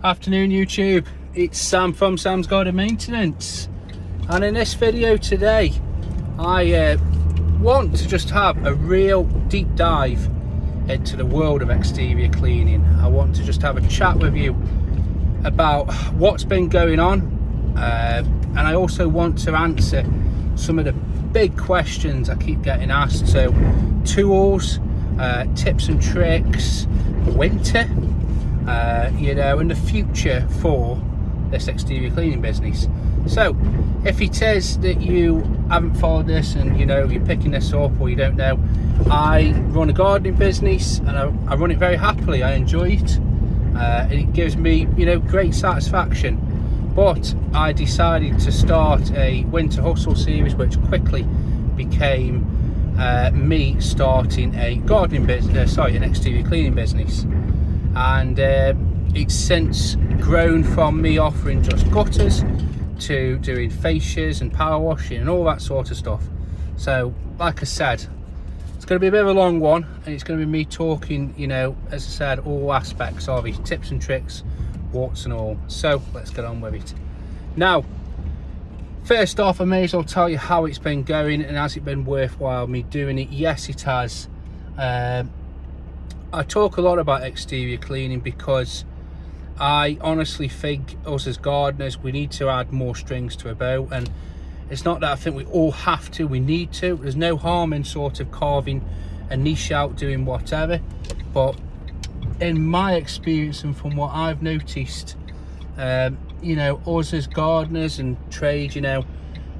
Afternoon YouTube, it's Sam from Sam's Garden Maintenance, and in this video today I want to just have a real deep dive into the world of exterior cleaning. I want to just have a chat with you about what's been going on, and I also want to answer some of the big questions I keep getting asked. So tools, tips and tricks, winter, and the future for this exterior cleaning business. So if it is that you haven't followed this and you're picking this up or you don't know, I run a gardening business and I run it very happily. I enjoy it, and it gives me great satisfaction. But I decided to start a winter hustle series, which quickly became me starting a gardening business, an exterior cleaning business. And it's since grown from me offering just gutters to doing fascias and power washing and all that sort of stuff. So like I said, it's going to be a bit of a long one, and it's going to be me talking, as I said, all aspects of it, tips and tricks, warts and all. So let's get on with it. Now, first off, I may as well tell you how it's been going, and has it been worthwhile me doing it? Yes, it has. I talk a lot about exterior cleaning because I honestly think us as gardeners, we need to add more strings to a bow. And it's not that I think we all have to, we need to. There's no harm in sort of carving a niche out, doing whatever. But in my experience and from what I've noticed, us as gardeners and trade,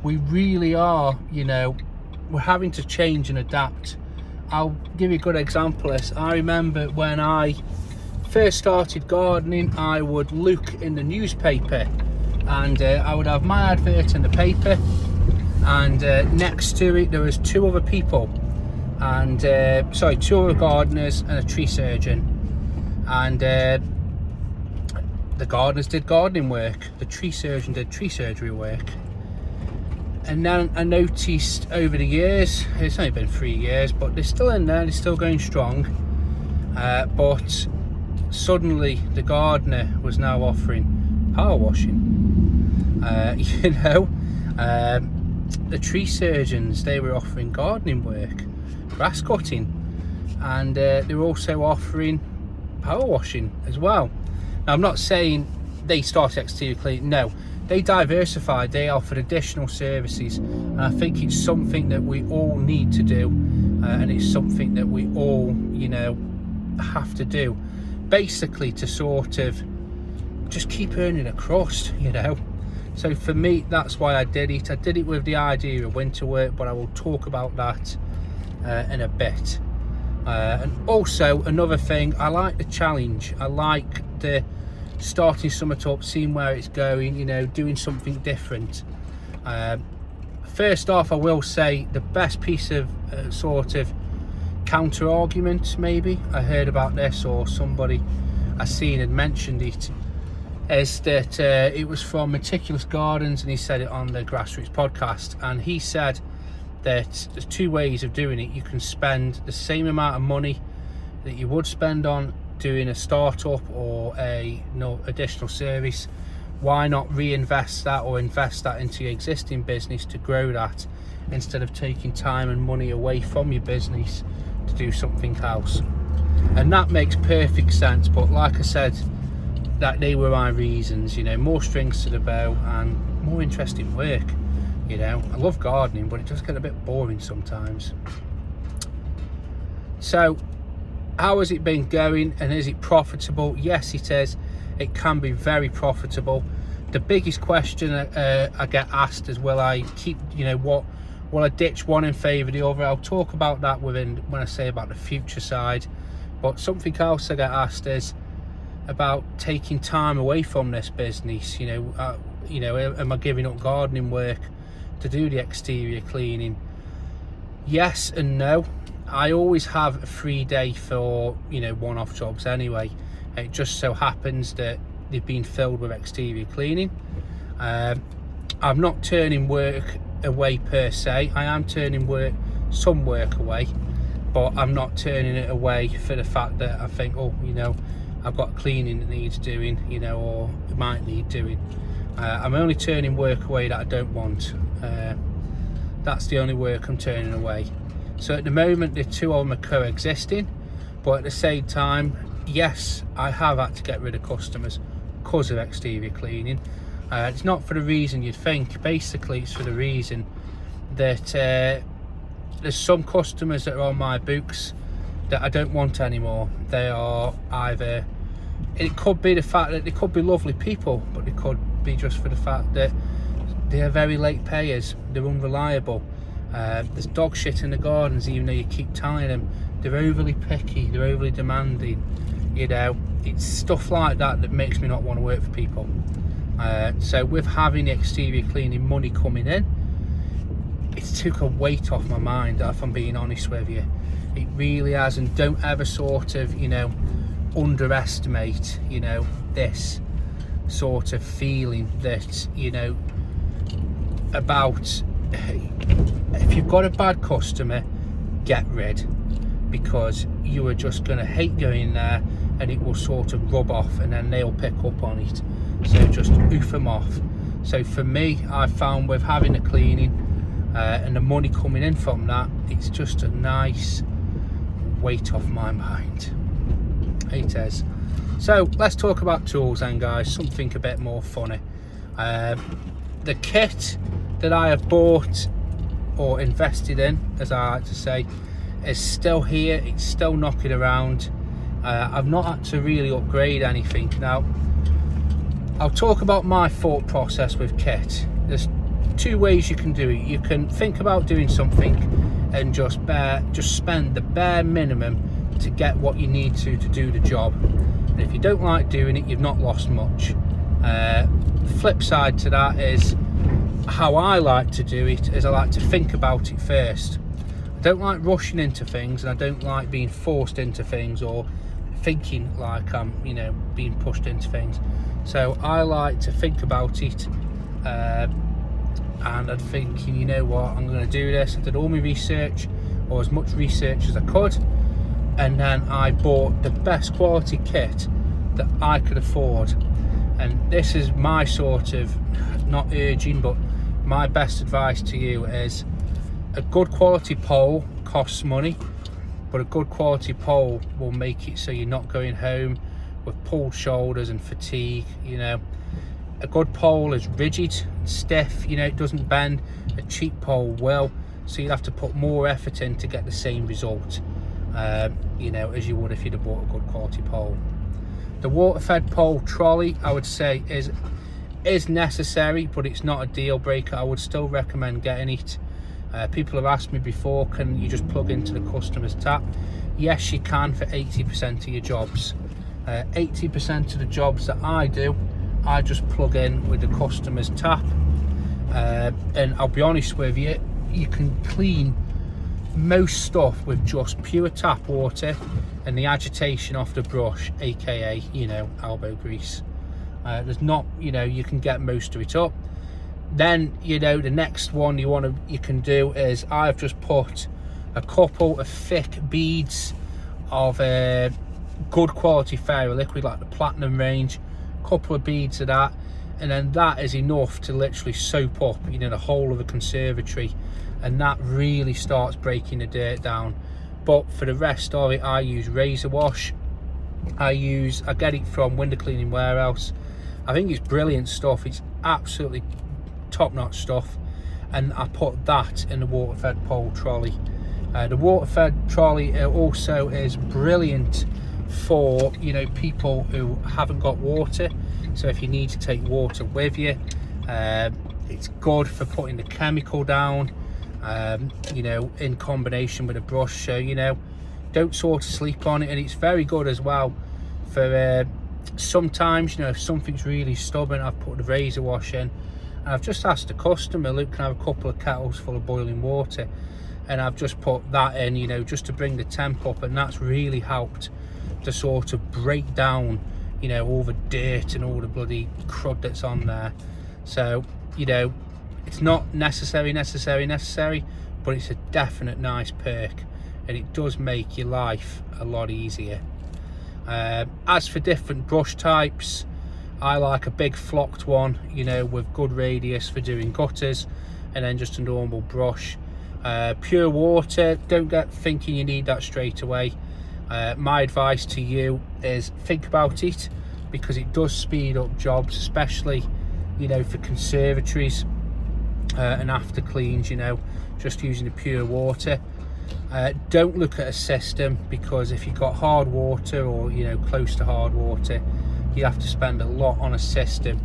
we really are, we're having to change and adapt. I'll give you a good example of this. I remember when I first started gardening, I would look in the newspaper and I would have my advert in the paper, and next to it there was two other people, and two other gardeners and a tree surgeon, and the gardeners did gardening work, the tree surgeon did tree surgery work. And then I noticed over the years, it's only been 3 years, but they're still in there, they're still going strong. But suddenly the gardener was now offering power washing. The tree surgeons, they were offering gardening work, grass cutting, and they were also offering power washing as well. Now, I'm not saying they started exterior cleaning, no. They diversified, they offered additional services, and I think it's something that we all need to do, and it's something that we all, have to do, basically to sort of just keep earning a crust, So for me, that's why I did it. I did it with the idea of winter work, but I will talk about that in a bit. And also, another thing, I like the challenge. I like the starting something up, seeing where it's going, doing something different. First off, I will say the best piece of sort of counter argument, maybe I heard about this, or somebody I seen had mentioned it, is that it was from Meticulous Gardens, and he said it on the Grassroots podcast, and he said that there's two ways of doing it. You can spend the same amount of money that you would spend on doing a startup or a additional service. Why not reinvest that or invest that into your existing business to grow that, instead of taking time and money away from your business to do something else? And that makes perfect sense. But like I said, that they were my reasons. More strings to the bow and more interesting work. I love gardening, but it does get a bit boring sometimes. So how has it been going, and is it profitable? Yes, it is. It can be very profitable. The biggest question I get asked is, will I keep, will I ditch one in favour of the other? I'll talk about that when I say about the future side. But something else I get asked is about taking time away from this business. Am I giving up gardening work to do the exterior cleaning? Yes and no. I always have a free day for one-off jobs anyway. It just so happens that they've been filled with exterior cleaning. I'm not turning work away per se. I am turning some work away, but I'm not turning it away for the fact that I think, I've got cleaning that needs doing, you know, or it might need doing. I'm only turning work away that I don't want. That's the only work I'm turning away. So at the moment the two of them are coexisting, but at the same time, yes, I have had to get rid of customers because of exterior cleaning. It's not for the reason you'd think. Basically it's for the reason that there's some customers that are on my books that I don't want anymore. They are either, it could be the fact that they could be lovely people, but it could be just for the fact that they are very late payers, they're unreliable. There's dog shit in the gardens even though you keep tying them. They're overly picky, they're overly demanding, you know. It's stuff like that that makes me not want to work for people. So with having the exterior cleaning money coming in, it's took a weight off my mind, if I'm being honest with you. It really has. And don't ever sort of, you know, underestimate, you know, this sort of feeling that, you know, about if you've got a bad customer, get rid, because you are just going to hate going there and it will sort of rub off and then they'll pick up on it. So just oof them off. So for me, I found with having the cleaning and the money coming in from that, it's just a nice weight off my mind. It is. So let's talk about tools then, guys, something a bit more funny. The kit that I have bought or invested in, as I like to say, is still here. It's still knocking around. I've not had to really upgrade anything. Now I'll talk about my thought process with kit. There's two ways you can do it. You can think about doing something and just spend the bare minimum to get what you need to do the job, and if you don't like doing it, you've not lost much. The flip side to that is how I like to do it, is I like to think about it first. I don't like rushing into things, and I don't like being forced into things or thinking like I'm, you know, being pushed into things. So I like to think about it, and I'm thinking, you know what, I'm going to do this. I did all my research, or as much research as I could, and then I bought the best quality kit that I could afford. And this is my sort of, not urging, but my best advice to you is a good quality pole costs money, but a good quality pole will make it so you're not going home with pulled shoulders and fatigue. You know, a good pole is rigid, stiff, you know, it doesn't bend. A cheap pole will, so you'd have to put more effort in to get the same result, you know, as you would if you'd have bought a good quality pole. The water fed pole trolley, I would say, is necessary, but it's not a deal breaker. I would still recommend getting it. People have asked me before, can you just plug into the customer's tap? Yes, you can for 80% of your jobs. 80% of the jobs that I do, I just plug in with the customer's tap. And I'll be honest with you, you can clean most stuff with just pure tap water and the agitation off the brush, aka, you know, elbow grease. There's not, you know, you can get most of it up. Then, you know, the next one you can do is, I've just put a couple of thick beads of good quality fairy liquid, like the platinum range, couple of beads of that, and then that is enough to literally soap up, you know, the whole of the conservatory, and that really starts breaking the dirt down. But for the rest of it, I use razor wash. I get it from Window Cleaning Warehouse. I think it's brilliant stuff. It's absolutely top-notch stuff, and I put that in the water-fed pole trolley. The water-fed trolley also is brilliant for, you know, people who haven't got water. So if you need to take water with you, it's good for putting the chemical down, you know, in combination with a brush. So, you know, don't sort of sleep on it. And it's very good as well for sometimes, you know, if something's really stubborn, I've put the razor wash in, and I've just asked the customer, look, can I have a couple of kettles full of boiling water? And I've just put that in, you know, just to bring the temp up, and that's really helped to sort of break down, you know, all the dirt and all the bloody crud that's on there. So, you know, it's not necessary, but it's a definite nice perk, and it does make your life a lot easier. As for different brush types, I like a big flocked one, you know, with good radius for doing gutters, and then just a normal brush. Pure water, don't get thinking you need that straight away. My advice to you is think about it, because it does speed up jobs, especially, you know, for conservatories and after cleans, you know, just using the pure water. Don't look at a system, because if you've got hard water, or, you know, close to hard water, you have to spend a lot on a system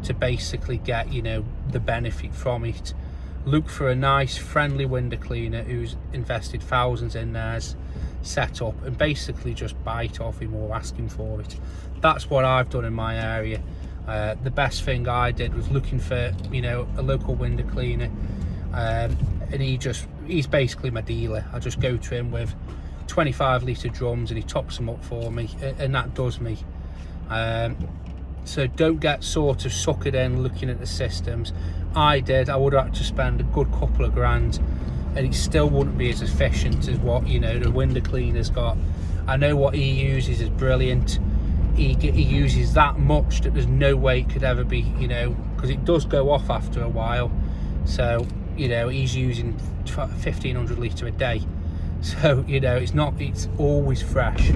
to basically get, you know, the benefit from it. Look for a nice friendly window cleaner who's invested thousands in theirs, set up, and basically just buy it off him or ask him for it. That's what I've done in my area. The best thing I did was looking for, you know, a local window cleaner, and he's basically my dealer. I just go to him with 25-litre drums and he tops them up for me, and that does me. So don't get sort of suckered in looking at the systems. I would have had to spend a good couple of grand, and it still wouldn't be as efficient as what, you know, the window cleaner's got. I know what he uses is brilliant. He uses that much that there's no way it could ever be, you know, because it does go off after a while. So, you know, he's using 1,500 litre a day, so, you know, it's always fresh.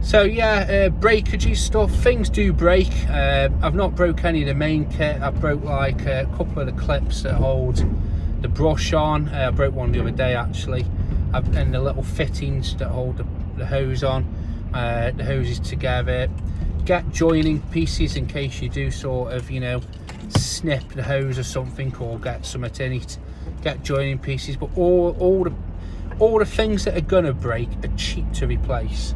So yeah, breakages stuff, things do break. I've not broke any of the main kit. I broke like a couple of the clips that hold the brush on. I broke one the other day actually, and the little fittings that hold the hose on, the hoses together. Get joining pieces in case you do sort of, you know, snip the hose or something, or get something in it. Get joining pieces, but all the things that are gonna break are cheap to replace.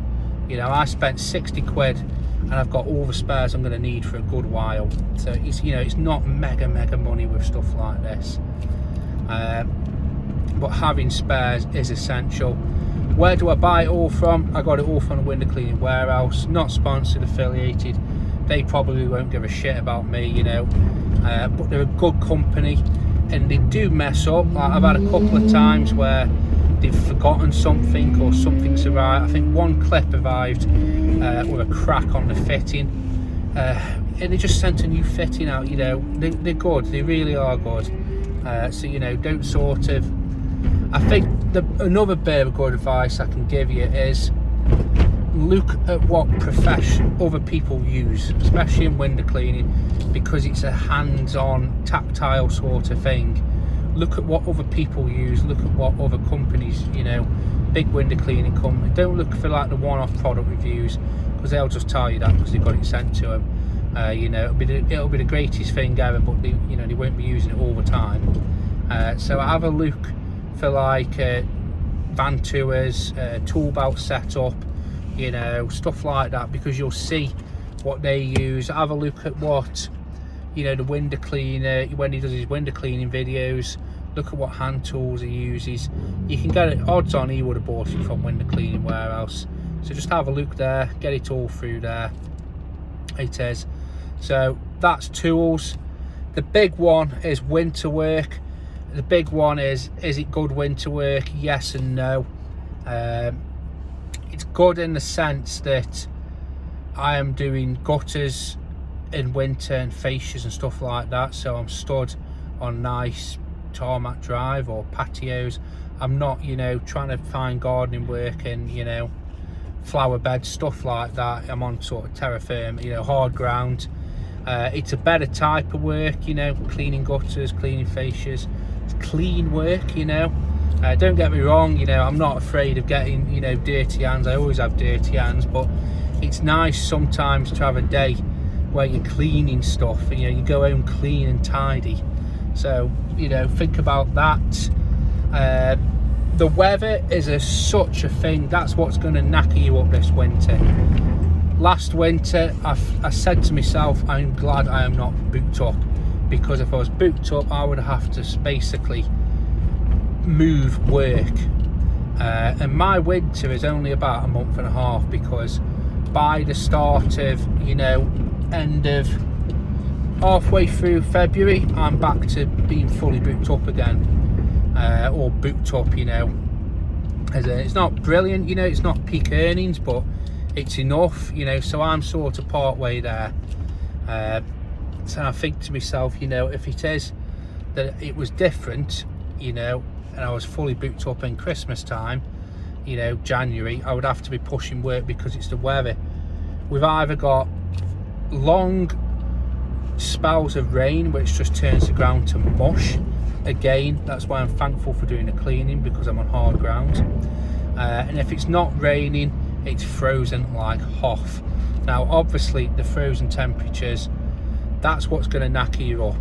You know, I spent 60 quid and I've got all the spares I'm going to need for a good while. So it's, you know, it's not mega money with stuff like this, but having spares is essential. Where do I buy it all from? I got it all from the window cleaning warehouse. Not sponsored, affiliated. They probably won't give a shit about me, you know, but they're a good company, and they do mess up. I've had a couple of times where they've forgotten something, or something's arrived. I think one clip arrived with a crack on the fitting, and they just sent a new fitting out. You know, they're good, they really are good. So, you know, don't sort of, I think another bit of good advice I can give you is look at what profession other people use, especially in window cleaning, because it's a hands-on, tactile sort of thing. Look at what other people use, look at what other companies, you know, big window cleaning company. Don't look for like the one-off product reviews, because they'll just tell you that because they've got it sent to them. You know, it'll be the greatest thing ever, but they, you know, they won't be using it all the time. So have a look for like van tours, tool belt setup, you know, stuff like that, because you'll see what they use. Have a look at what, you know, the window cleaner, when he does his window cleaning videos, look at what hand tools he uses. You can get it, odds on he would have bought it from window cleaning warehouse. So just have a look there, get it all through there. It is. So that's tools. The big one is winter work. The big one is it good winter work? Yes and no. It's good in the sense that I am doing gutters in winter and fascias and stuff like that, so I'm stood on nice tarmac drive or patios. I'm not, you know, trying to find gardening work and, you know, flower bed stuff like that. I'm on sort of terra firma, you know, hard ground. It's a better type of work, you know, cleaning gutters, cleaning fascias. It's clean work, you know. Don't get me wrong, you know, I'm not afraid of getting, you know, dirty hands. I always have dirty hands, but it's nice sometimes to have a day where you're cleaning stuff, and, you know, you go home clean and tidy. So, you know, think about that. The weather is such a thing. That's what's going to knacker you up this winter. Last winter, I said to myself, I'm glad I am not booked up, because if I was booked up, I would have to basically move work. And my winter is only about a month and a half, because by the start of, you know, end of halfway through February, I'm back to being fully booked up again, or booked up, you know. As it's not brilliant, you know, it's not peak earnings, but it's enough, you know. So I'm sort of part way there. So I think to myself, you know, if it is that it was different, you know, and I was fully booked up in Christmas time, you know, January, I would have to be pushing work because it's the weather. We've either got long spells of rain which just turns the ground to mush. Again, that's why I'm thankful for doing the cleaning, because I'm on hard ground. And if it's not raining, it's frozen like Hoff. Now obviously the frozen temperatures, that's what's going to knacker you up.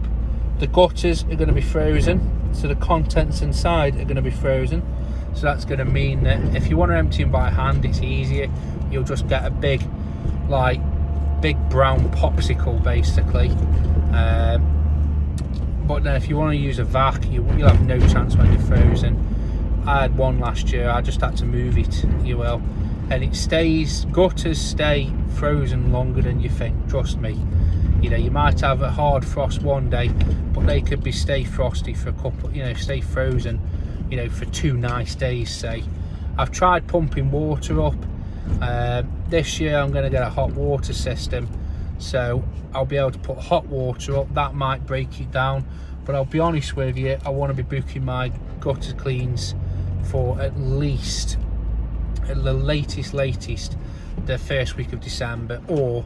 The gutters are going to be frozen, so the contents inside are going to be frozen. So that's going to mean that if you want to empty them by hand, it's easier. You'll just get a big brown popsicle basically. But then if you want to use a vac, you'll have no chance when they're frozen. I had one last year, I just had to move it, you will, and it stays, gutters stay frozen longer than you think, trust me. You know, you might have a hard frost one day, but they could be stay frosty for a couple, you know, stay frozen, you know, for 2 nice days, say. I've tried pumping water up. This year I'm going to get a hot water system, so I'll be able to put hot water up. That might break it down, but I'll be honest with you, I want to be booking my gutter cleans for at least, at the latest, the first week of December, or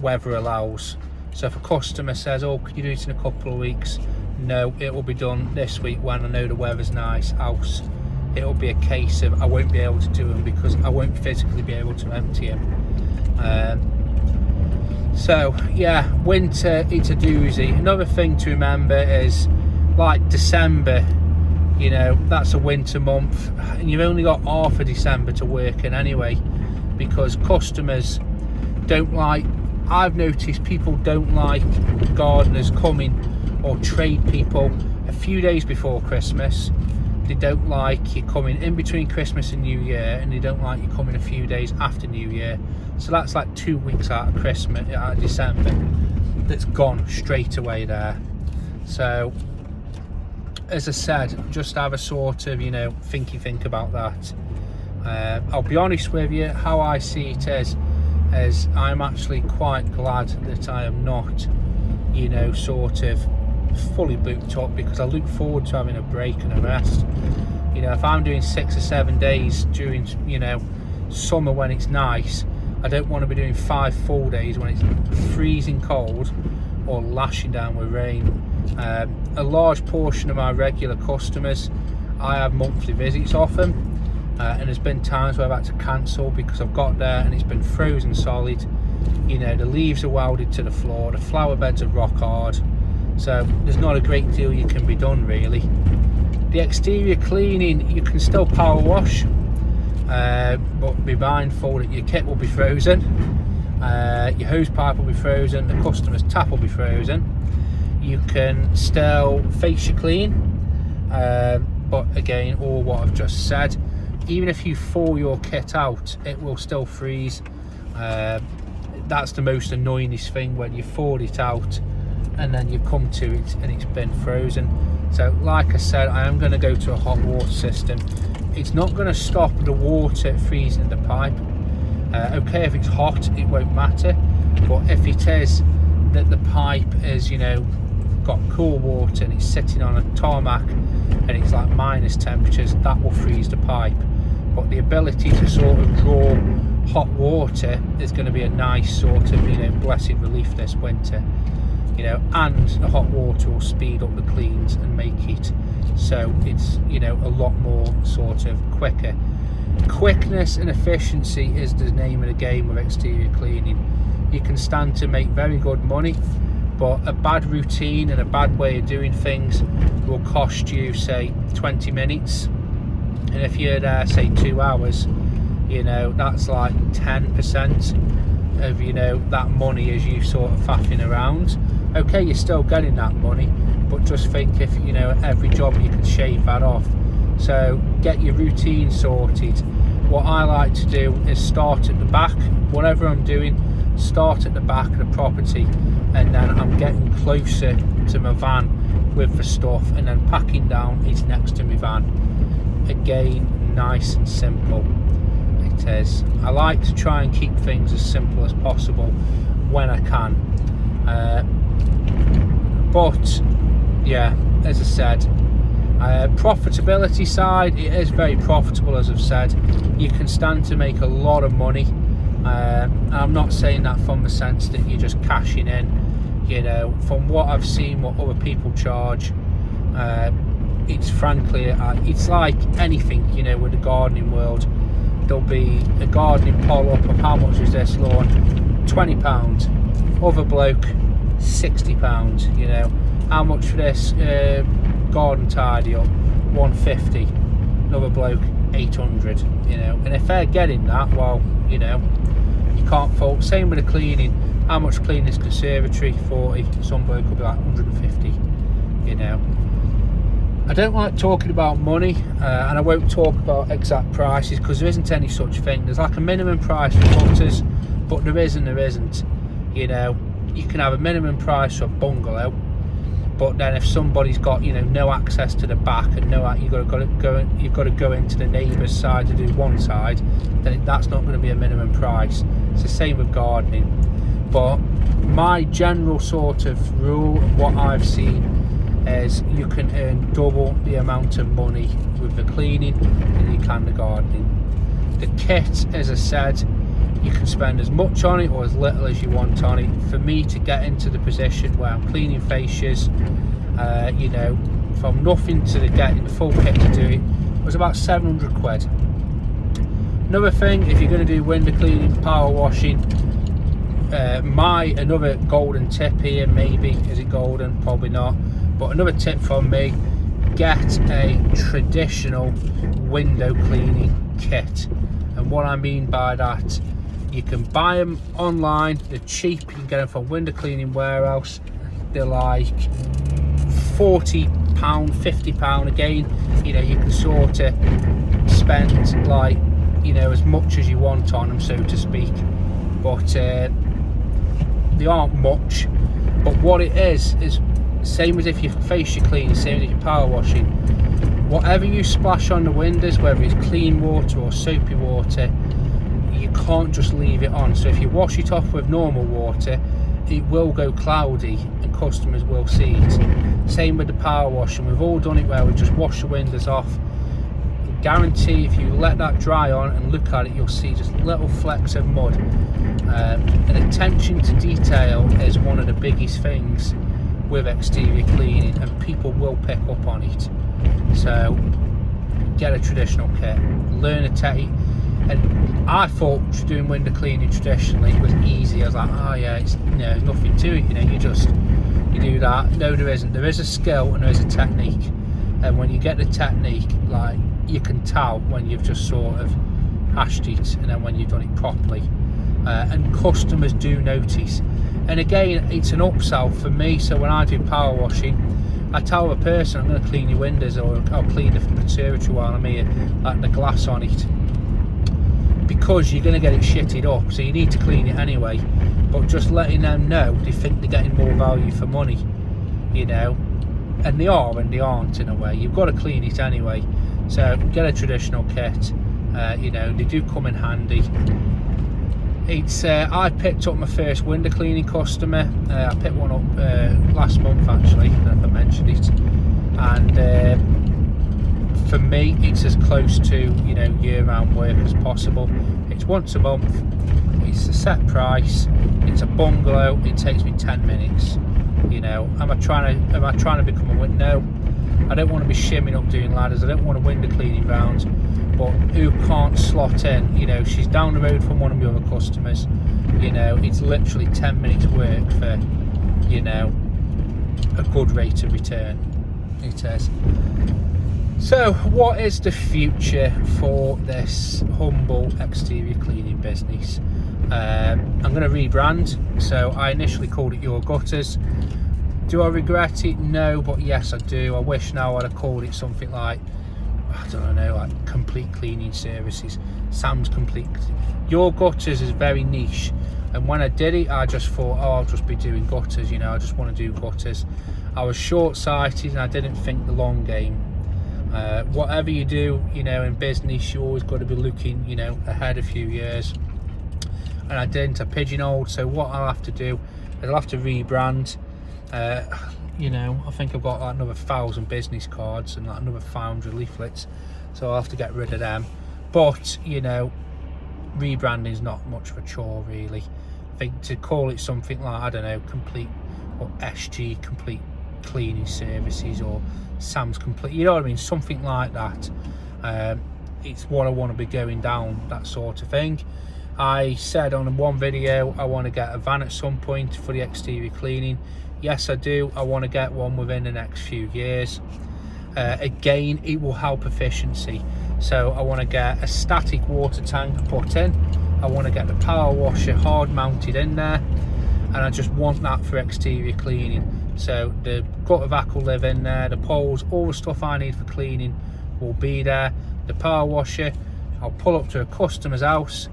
weather allows. So if a customer says, oh, could you do it in a couple of weeks? No, it will be done this week when I know the weather's nice, else it'll be a case of I won't be able to do them because I won't physically be able to empty them. So yeah, winter, it's a doozy. Another thing to remember is, like December, you know, that's a winter month, and you've only got half of December to work in anyway, because customers don't like, I've noticed people don't like gardeners coming, or trade people, a few days before Christmas. They don't like you coming in between Christmas and New Year, and they don't like you coming a few days after New Year. So that's like 2 weeks out of Christmas, out of December, that's gone straight away there. So as I said, just have a sort of, you know, think about that. I'll be honest with you, how I see it is I'm actually quite glad that I am not, you know, sort of fully booked up, because I look forward to having a break and a rest. You know, if I'm doing 6 or 7 days during, you know, summer when it's nice, I don't want to be doing 5 full days when it's freezing cold or lashing down with rain. A large portion of my regular customers, I have monthly visits off them, and there's been times where I've had to cancel because I've got there and it's been frozen solid. You know, the leaves are welded to the floor, the flower beds are rock hard, so there's not a great deal you can be done really. The exterior cleaning, you can still power wash, but be mindful that your kit will be frozen, your hose pipe will be frozen, the customer's tap will be frozen. You can still fascia clean, but again, all what I've just said, even if you thaw your kit out, it will still freeze. That's the most annoyingest thing, when you thawed it out and then you come to it and it's been frozen. So like I said, I am going to go to a hot water system. It's not going to stop the water freezing in the pipe. Okay, if it's hot, it won't matter, but if it is that the pipe is, you know, got cool water and it's sitting on a tarmac and it's like minus temperatures, that will freeze the pipe. But the ability to sort of draw hot water is going to be a nice sort of, you know, blessed relief this winter. You know, and the hot water will speed up the cleans and make it so it's, you know, a lot more sort of quicker. Quickness and efficiency is the name of the game with exterior cleaning. You can stand to make very good money, but a bad routine and a bad way of doing things will cost you, say, 20 minutes, and if you're there, say, 2 hours, you know, that's like 10% of, you know, that money as you sort of faffing around. Okay, you're still getting that money, but just think if, you know, every job you could shave that off. So get your routine sorted. What I like to do is start at the back, whatever I'm doing, start at the back of the property, and then I'm getting closer to my van with the stuff, and then packing down is next to my van. Again, nice and simple. It is. I like to try and keep things as simple as possible when I can. But yeah, as I said, profitability side, it is very profitable. As I've said, you can stand to make a lot of money. I'm not saying that from the sense that you're just cashing in. You know, from what I've seen, what other people charge, it's frankly, it's like anything, you know, with the gardening world. There'll be a gardening poll up of how much is this lawn, £20. Other bloke, £60. You know, how much for this garden tidy up, £150. Another bloke, £800. You know, and if they're getting that, well, you know, you can't fault. Same with the cleaning. How much clean this conservatory? 40. Some bloke will be like 150. You know, I don't like talking about money, and I won't talk about exact prices because there isn't any such thing. There's like a minimum price for gutters, but there is and there isn't. You know, you can have a minimum price for a bungalow, but then if somebody's got, you know, no access to the back and you've got to go into the neighbour's side to do one side, then that's not going to be a minimum price. It's the same with gardening. But my general sort of rule, what I've seen, is you can earn double the amount of money with the cleaning than you can the gardening. The kit, as I said, you can spend as much on it or as little as you want on it. For me to get into the position where I'm cleaning fascias, you know, from nothing to getting the full kit to do it, was about 700 quid. Another thing, if you're going to do window cleaning, power washing, another golden tip here, maybe, is it golden? Probably not. But another tip from me, get a traditional window cleaning kit. And what I mean by that, you can buy them online, they're cheap, you can get them from Window Cleaning Warehouse. They're like £40, £50 again. You know, you can sort of spend, like, you know, as much as you want on them, so to speak. But they aren't much. But what it is same as if your fascia cleaning, same as if you're power washing. Whatever you splash on the windows, whether it's clean water or soapy water, you can't just leave it on. So if you wash it off with normal water, it will go cloudy and customers will see it. Same with the power washing. We've all done it where we just wash the windows off. Guarantee if you let that dry on and look at it, you'll see just little flecks of mud. And attention to detail is one of the biggest things with exterior cleaning, and people will pick up on it. So get a traditional kit, learn a technique. And I thought doing window cleaning traditionally was easy. I was like, oh yeah, it's, you know, there's nothing to it, you know, you do that. No, there isn't. There is a skill and there is a technique, and when you get the technique, like, you can tell when you've just sort of hashed it and then when you've done it properly. And customers do notice. And again, it's an upsell for me. So when I do power washing, I tell the person, I'm going to clean your windows, or I'll clean the conservatory while I'm here, like the glass on it, because you're going to get it shitted up, so you need to clean it anyway. But just letting them know, they think they're getting more value for money, you know, and they are and they aren't in a way. You've got to clean it anyway. So get a traditional kit. You know, they do come in handy. It's I picked up my first window cleaning customer. I picked one up last month, actually, I don't know if I mentioned it. And for me, it's as close to, you know, year-round work as possible. It's once a month. It's a set price. It's a bungalow. It takes me 10 minutes. You know, am I trying to become a window? No, I don't want to be shimming up doing ladders. I don't want a window cleaning round. But who can't slot in? You know, she's down the road from one of my other customers. You know, it's literally 10 minutes work for, you know, a good rate of return. It is. So what is the future for this humble exterior cleaning business? I'm going to rebrand. So I initially called it Your Gutters. Do I regret it? No, but yes I do. I wish now I'd have called it something like, I don't know, like Complete Cleaning Services, Sam's Complete. Your Gutters is very niche, and when I did it, I just thought, oh, I'll just be doing gutters, you know, I just want to do gutters. I was short-sighted and I didn't think the long game. Whatever you do, you know, in business, you always got to be looking, you know, ahead a few years. And I pigeonholed. So what I'll have to do is I'll have to rebrand. You know, I think I've got like another 1,000 business cards and like another 500 leaflets, so I'll have to get rid of them. But you know, rebranding is not much of a chore really. I think to call it something like, I don't know, complete, or SG complete cleaning services, or Sam's complete, you know what I mean, something like that. It's what I want to be going down, that sort of thing. I said on one video I want to get a van at some point for the exterior cleaning. Yes, I do. I want to get one within the next few years. Again, it will help efficiency. So I want to get a static water tank put in. I want to get the power washer hard mounted in there, and I just want that for exterior cleaning. So the gutter vac will live in there, the poles, all the stuff I need for cleaning will be there. The power washer, I'll pull up to a customer's house,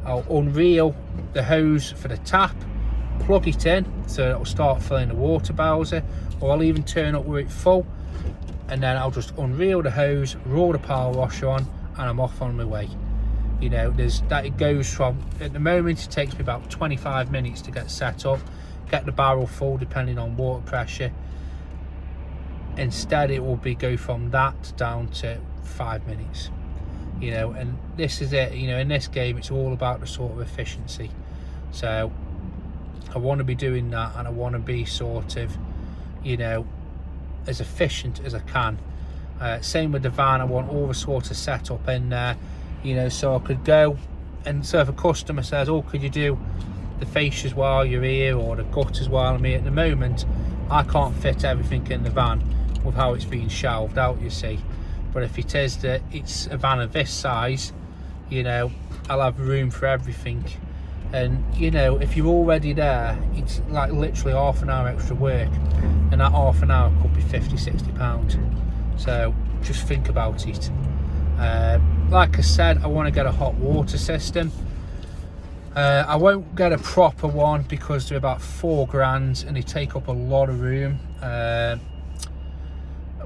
I'll unreel the hose for the tap, plug it in so it'll start filling the water bowser, or I'll even turn up with it full, and then I'll just unreel the hose, roll the power washer on, and I'm off on my way. You know, it goes from, at the moment it takes me about 25 minutes to get set up, get the barrel full depending on water pressure. Instead it will go from that down to 5 minutes. You know, and this is it. You know, in this game it's all about the sort of efficiency. So I want to be doing that, and I want to be sort of, you know, as efficient as I can. Same with the van, I want all the sort of setup in there, you know, so I could go, and so if a customer says, oh, could you do the fascias while you're here, or the gutters while I'm here, at the moment I can't fit everything in the van with how it's been shelved out, you see. But if it is that it's a van of this size, you know, I'll have room for everything. And you know, if you're already there, it's like literally half an hour extra work, and that half an hour could be 50-60 pounds. So just think about it. Like I said, I want to get a hot water system. I won't get a proper one because they're about £4 and they take up a lot of room.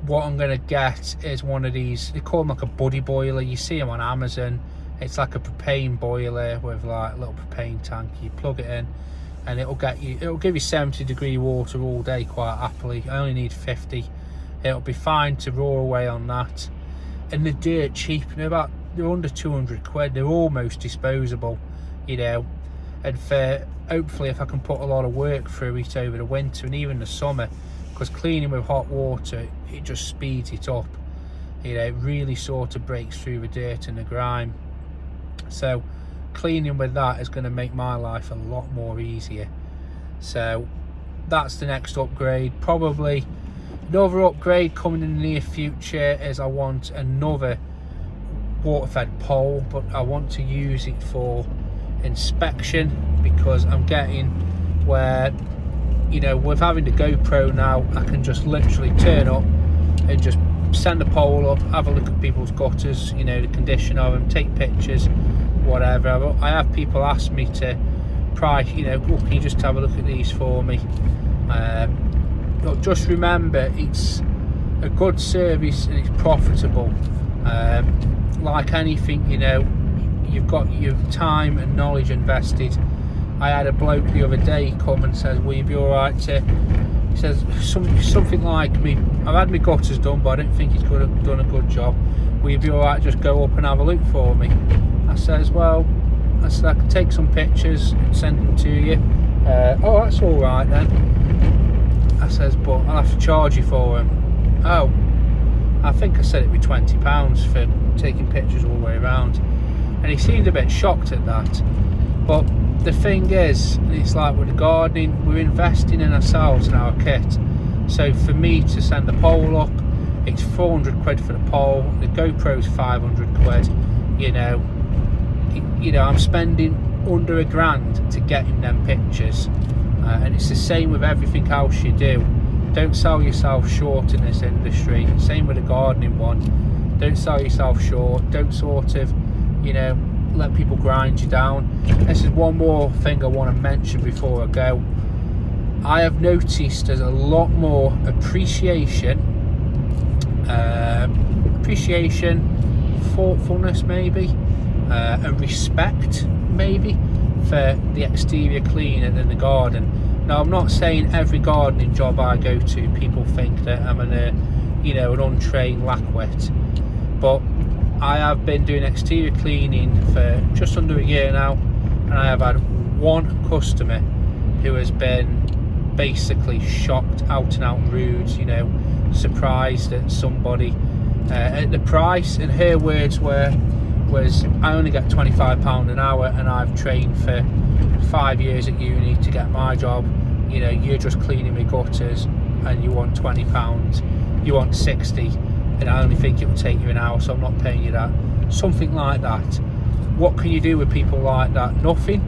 What I'm going to get is one of these, they call them like a buddy boiler. You see them on Amazon. It's like a propane boiler with like a little propane tank. You plug it in and it'll give you 70-degree water all day quite happily. I only need 50. It'll be fine to roar away on that. And they're dirt cheap. They're under 200 quid. They're almost disposable, you know. And for hopefully, if I can put a lot of work through it over the winter and even the summer, because cleaning with hot water, it just speeds it up. You know, it really sort of breaks through the dirt and the grime. So cleaning with that is going to make my life a lot more easier. So that's the next upgrade. Probably another upgrade coming in the near future is I want another water-fed pole, but I want to use it for inspection, because I'm getting where, you know, with having the GoPro now, I can just literally turn up and just send a pole up, have a look at people's gutters, you know, the condition of them, take pictures, whatever. I have people ask me to price, you know, oh, can you just have a look at these for me? But just remember, it's a good service and it's profitable. Like anything, you know, you've got your time and knowledge invested. I had a bloke the other day come and says, will you be alright to, he says something like, I've had my gutters done, but I don't think he's done a good job. Will you be alright just go up and have a look for me? I says, well, I can take some pictures and send them to you. Oh, that's alright then. I says, but I'll have to charge you for them. Oh, I think I said it'd be £20 for taking pictures all the way around. And he seemed a bit shocked at that. But the thing is, it's like with the gardening, we're investing in ourselves and our kit. So for me to send the pole up, it's 400 quid for the pole, the GoPro's 500 quid, you know, I'm spending under £1,000 to get in them pictures. And it's the same with everything else you do. Don't sell yourself short in this industry. Same with the gardening one. Don't sell yourself short. Don't sort of, you know, let people grind you down. This is one more thing I want to mention before I go. I have noticed there's a lot more appreciation appreciation, thoughtfulness maybe, and respect maybe for the exterior cleaning and the garden. Now, I'm not saying every gardening job I go to people think that I'm an untrained lackwit, but I have been doing exterior cleaning for just under a year now, and I have had one customer who has been basically shocked, out and out rude, surprised at somebody at the price, and her words was I only get £25 an hour and I've trained for 5 years at uni to get my job. You're just cleaning my gutters and you want £20, you want 60, and I only think it will take you an hour, so I'm not paying you that. Something like that. What can you do with people like that? Nothing.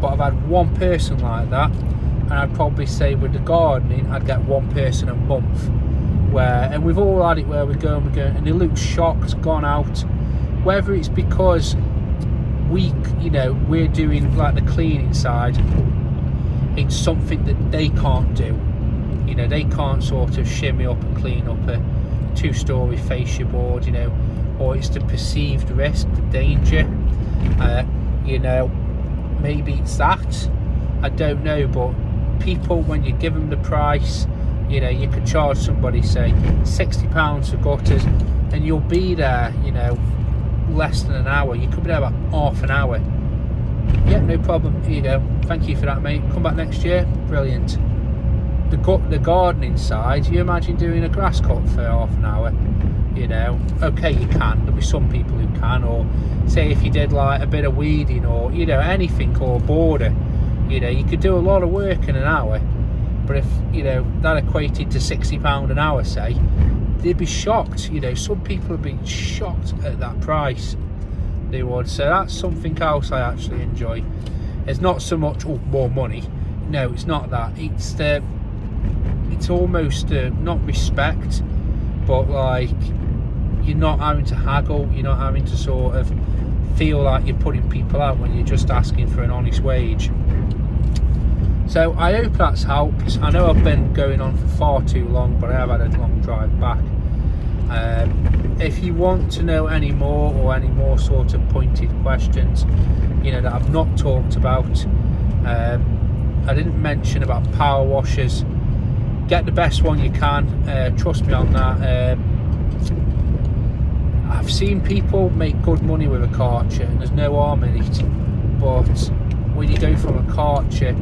But I've had one person like that, and I'd probably say with the gardening I'd get one person a month, and we've all had it where we're going and they look shocked, gone out, whether it's because we're doing like the cleaning side. It's something that they can't do. They can't sort of shimmy up and clean up a 2-story fascia board, or it's the perceived risk, the danger. Maybe it's that, I don't know. But people, when you give them the price, you could charge somebody, say, £60 for gutters, and you'll be there, less than an hour. You could be there about half an hour. Yeah, no problem, here you go, thank you for that, mate, come back next year. Brilliant. The gardening side, you imagine doing a grass cut for half an hour? Okay, you can, there'll be some people who can, or say if you did like a bit of weeding, or anything, or border, you could do a lot of work in an hour. But if that equated to £60 an hour, say, they'd be shocked. Some people would be shocked at that price, they would. So that's something else I actually enjoy. It's not so much more money, no, it's not that. It's almost not respect, but like, you're not having to haggle, you're not having to sort of feel like you're putting people out when you're just asking for an honest wage. So I hope that's helped. I know I've been going on for far too long, but I have had a long drive back. If you want to know any more, or any more sort of pointed questions that I've not talked about, I didn't mention about power washers. Get the best one you can, trust me on that. I've seen people make good money with a Karcher, and there's no harm in it, but when you go from a Karcher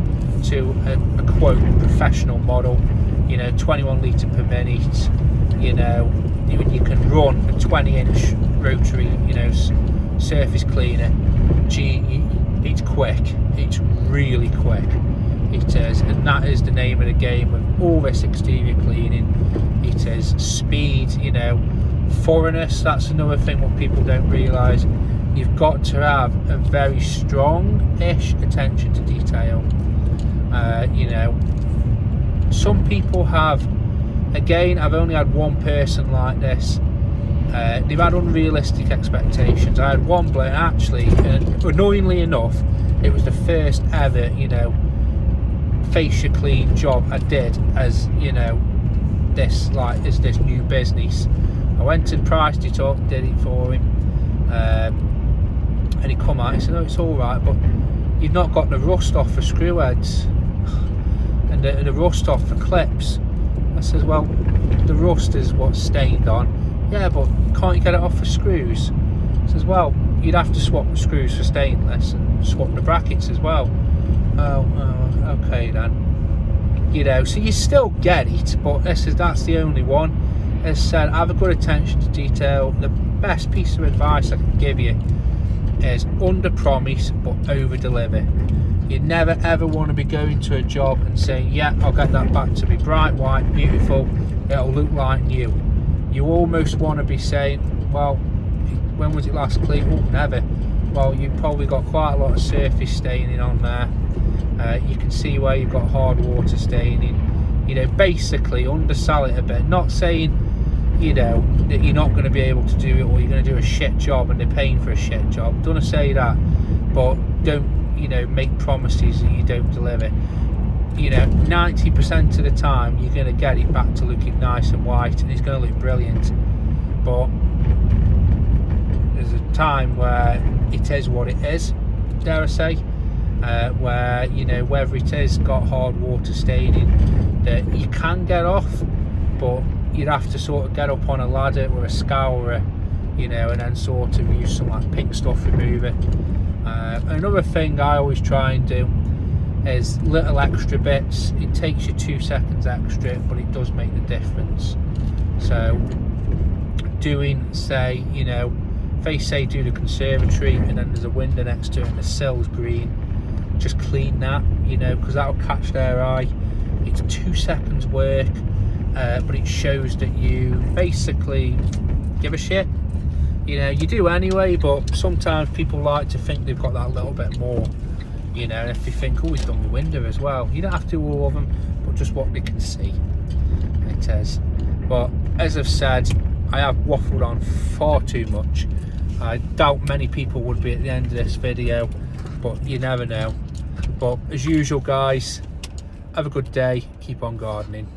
to a quote professional model, 21 litre per minute, you can run a 20-inch rotary, surface cleaner. It's quick, it's really quick, it is, and that is the name of the game with all this exterior cleaning. It is speed, thoroughness. That's another thing what people don't realise. You've got to have a very strong-ish attention to detail. Some people have, again, I've only had one person like this, they've had unrealistic expectations. I had one bloke, actually, annoyingly enough, it was the first ever, fascia clean job I did as, this new business. I went and priced it up, did it for him, and he come out, he said, "Oh, it's alright, but you've not got the rust off for screw heads and the rust off for clips." I says, "Well, the rust is what's stained on." "Yeah, but can't you get it off for screws?" I says, "Well, you'd have to swap the screws for stainless and swap the brackets as well." Oh, okay then. So you still get it, but that's the only one. As I said, have a good attention to detail. The best piece of advice I can give you is under promise but over deliver. You never ever want to be going to a job and saying, "Yeah, I'll get that back to me bright white, beautiful, it'll look like new." You almost want to be saying, "Well, when was it last cleaned?" "Oh, never." "Well, you've probably got quite a lot of surface staining on there. You can see where you've got hard water staining." Basically undersell it a bit. Not saying that you're not going to be able to do it, or you're going to do a shit job and they're paying for a shit job. Don't say that, but don't make promises that you don't deliver. 90% of the time you're going to get it back to looking nice and white, and it's going to look brilliant. But time where it is what it is, dare I say, where, you know, whether it is got hard water staining, that you can get off, but you'd have to sort of get up on a ladder with a scourer, you know, and then sort of use some like pink stuff remover. Another thing I always try and do is little extra bits. It takes you 2 seconds extra, but it does make the difference. So doing, say, you know, if they say do the conservatory and then there's a window next to it and the sill's green, just clean that, you know, because that'll catch their eye. It's 2 seconds work, but it shows that you basically give a shit. You know, you do anyway, but sometimes people like to think they've got that little bit more, you know, and if they think, oh, he's done the window as well, you don't have to do all of them, but just what they can see. It is. But as I've said, I have waffled on far too much. I doubt many people would be at the end of this video, but you never know. But as usual, guys, have a good day, keep on gardening.